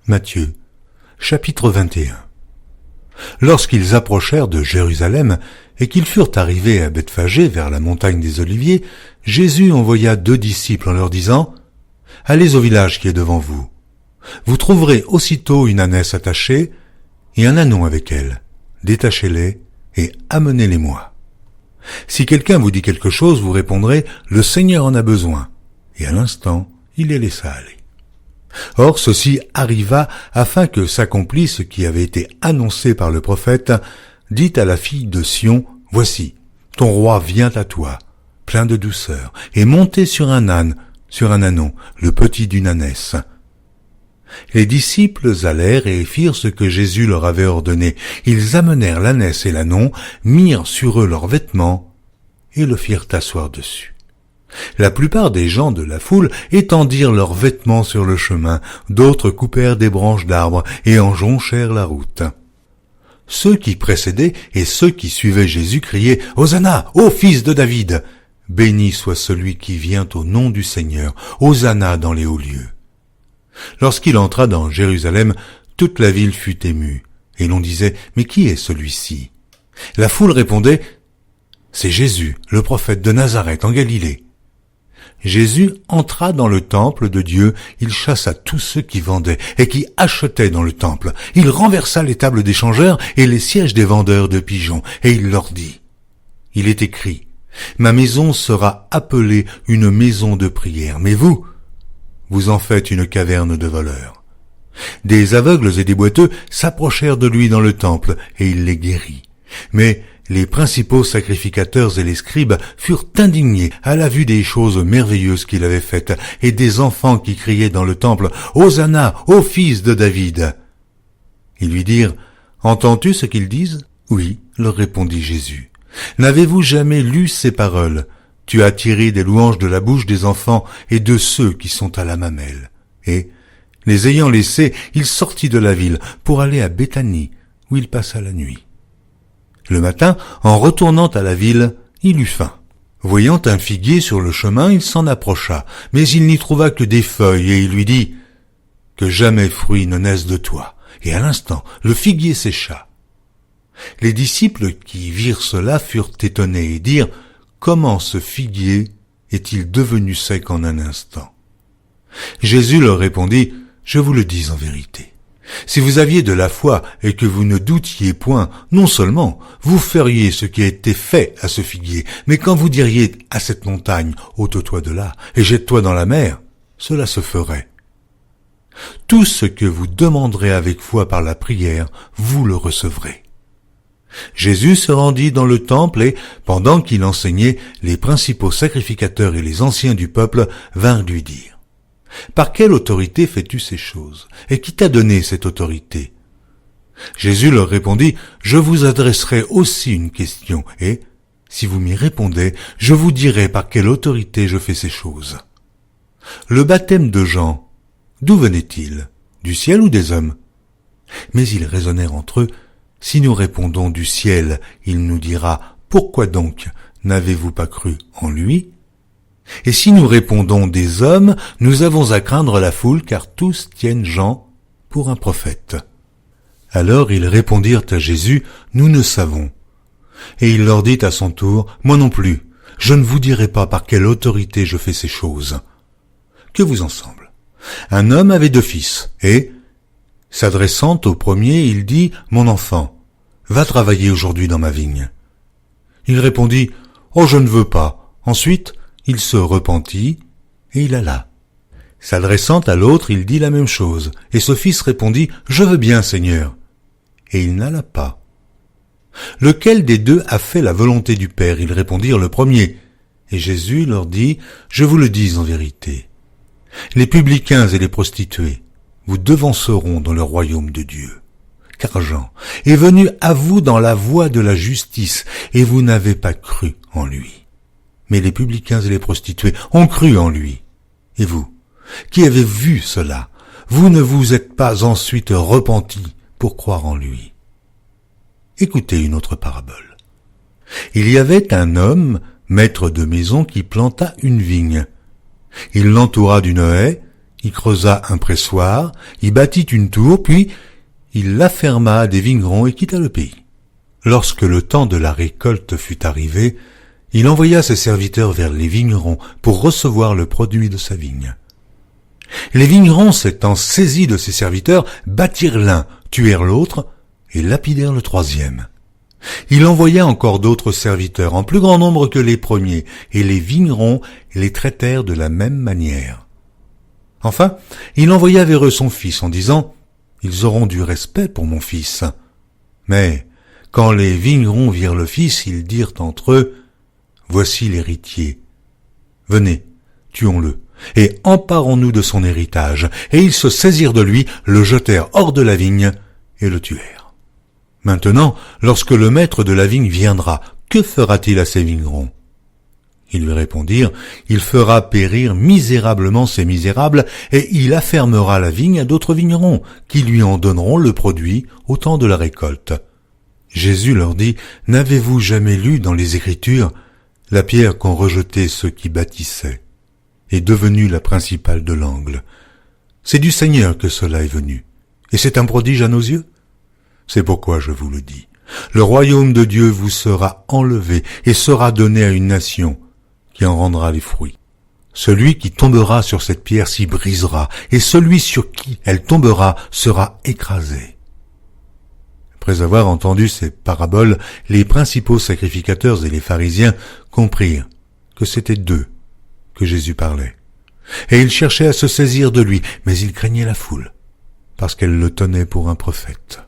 Matthieu, chapitre 21. Lorsqu'ils approchèrent de Jérusalem et qu'ils furent arrivés à Bethphagée vers la montagne des Oliviers, Jésus envoya 2 disciples en leur disant « Allez au village qui est devant vous. Vous trouverez aussitôt une ânesse attachée et un ânon avec elle. Détachez-les et amenez-les-moi. Si quelqu'un vous dit quelque chose, vous répondrez « Le Seigneur en a besoin ». Et à l'instant, il les laissa aller. Or, ceci arriva afin que s'accomplisse ce qui avait été annoncé par le prophète. Dit à la fille de Sion, « Voici, ton roi vient à toi, plein de douceur, et monté sur un âne, sur un ânon, le petit d'une ânesse. » Les disciples allèrent et firent ce que Jésus leur avait ordonné. Ils amenèrent l'ânesse et l'ânon, mirent sur eux leurs vêtements et le firent asseoir dessus. La plupart des gens de la foule étendirent leurs vêtements sur le chemin, d'autres coupèrent des branches d'arbres et en jonchèrent la route. Ceux qui précédaient et ceux qui suivaient Jésus criaient « Hosanna, ô fils de David ! Béni soit celui qui vient au nom du Seigneur, Hosanna dans les hauts lieux. » Lorsqu'il entra dans Jérusalem, toute la ville fut émue, et l'on disait « Mais qui est celui-ci » La foule répondait « C'est Jésus, le prophète de Nazareth en Galilée. » Jésus entra dans le temple de Dieu, il chassa tous ceux qui vendaient et qui achetaient dans le temple. Il renversa les tables des changeurs et les sièges des vendeurs de pigeons, et il leur dit, « Il est écrit, ma maison sera appelée une maison de prière, mais vous en faites une caverne de voleurs. » Des aveugles et des boiteux s'approchèrent de lui dans le temple, et il les guérit. Mais les principaux sacrificateurs et les scribes furent indignés à la vue des choses merveilleuses qu'il avait faites, et des enfants qui criaient dans le temple « Hosanna, ô fils de David !» Ils lui dirent « Entends-tu ce qu'ils disent ?» « Oui, leur répondit Jésus. N'avez-vous jamais lu ces paroles ? Tu as tiré des louanges de la bouche des enfants et de ceux qui sont à la mamelle. » Et, les ayant laissés, il sortit de la ville pour aller à Béthanie, où il passa la nuit. Le matin, en retournant à la ville, il eut faim. Voyant un figuier sur le chemin, il s'en approcha, mais il n'y trouva que des feuilles, et il lui dit « Que jamais fruit ne naisse de toi. » Et à l'instant, le figuier sécha. Les disciples qui virent cela furent étonnés et dirent « Comment ce figuier est-il devenu sec en un instant ?» Jésus leur répondit « Je vous le dis en vérité. Si vous aviez de la foi et que vous ne doutiez point, non seulement vous feriez ce qui a été fait à ce figuier, mais quand vous diriez à cette montagne, ôte-toi de là et jette-toi dans la mer, cela se ferait. Tout ce que vous demanderez avec foi par la prière, vous le recevrez. » Jésus se rendit dans le temple et, pendant qu'il enseignait, les principaux sacrificateurs et les anciens du peuple vinrent lui dire « Par quelle autorité fais-tu ces choses? Et qui t'a donné cette autorité ?» Jésus leur répondit « Je vous adresserai aussi une question, et, si vous m'y répondez, je vous dirai par quelle autorité je fais ces choses. Le baptême de Jean, d'où venait-il? Du ciel ou des hommes ?» Mais ils raisonnèrent entre eux. « Si nous répondons du ciel, il nous dira, pourquoi donc n'avez-vous pas cru en lui ? Et si nous répondons des hommes, nous avons à craindre la foule, car tous tiennent Jean pour un prophète. » Alors ils répondirent à Jésus, « Nous ne savons. » Et il leur dit à son tour, « Moi non plus, je ne vous dirai pas par quelle autorité je fais ces choses. » Que vous en semble? Un homme avait 2 fils, et, s'adressant au premier, il dit, « Mon enfant, va travailler aujourd'hui dans ma vigne. » Il répondit, « Oh, je ne veux pas. » Ensuite, il se repentit, et il alla. S'adressant à l'autre, il dit la même chose, et ce fils répondit, « Je veux bien, Seigneur. » Et il n'alla pas. Lequel des 2 a fait la volonté du Père? Ils répondirent, « Le premier. » Et Jésus leur dit, « Je vous le dis en vérité. Les publicains et les prostituées vous devanceront dans le royaume de Dieu. Car Jean est venu à vous dans la voie de la justice, et vous n'avez pas cru en lui. Mais les publicains et les prostituées ont cru en lui. Et vous, qui avez vu cela, vous ne vous êtes pas ensuite repentis pour croire en lui. » Écoutez une autre parabole. Il y avait un homme, maître de maison, qui planta une vigne. Il l'entoura d'une haie, Il creusa un pressoir, y bâtit une tour, puis il l'afferma à des vignerons et quitta le pays. Lorsque le temps de la récolte fut arrivé, il envoya ses serviteurs vers les vignerons pour recevoir le produit de sa vigne. Les vignerons, s'étant saisis de ses serviteurs, battirent l'un, tuèrent l'autre et lapidèrent le troisième. Il envoya encore d'autres serviteurs, en plus grand nombre que les premiers, et les vignerons les traitèrent de la même manière. Enfin, il envoya vers eux son fils en disant « Ils auront du respect pour mon fils. » Mais quand les vignerons virent le fils, ils dirent entre eux « Voici l'héritier. Venez, tuons-le, et emparons-nous de son héritage. » Et ils se saisirent de lui, le jetèrent hors de la vigne et le tuèrent. Maintenant, lorsque le maître de la vigne viendra, que fera-t-il à ces vignerons? Ils lui répondirent, il fera périr misérablement ces misérables, et il affermera la vigne à d'autres vignerons, qui lui en donneront le produit au temps de la récolte. Jésus leur dit, n'avez-vous jamais lu dans les Écritures, la pierre qu'ont rejetée ceux qui bâtissaient est devenue la principale de l'angle. C'est du Seigneur que cela est venu, et c'est un prodige à nos yeux. C'est pourquoi je vous le dis. Le royaume de Dieu vous sera enlevé et sera donné à une nation qui en rendra les fruits. Celui qui tombera sur cette pierre s'y brisera, et celui sur qui elle tombera sera écrasé. Après avoir entendu ces paraboles, les principaux sacrificateurs et les pharisiens comprirent que c'était d'eux que Jésus parlait. Et ils cherchaient à se saisir de lui, mais ils craignaient la foule, parce qu'elle le tenait pour un prophète.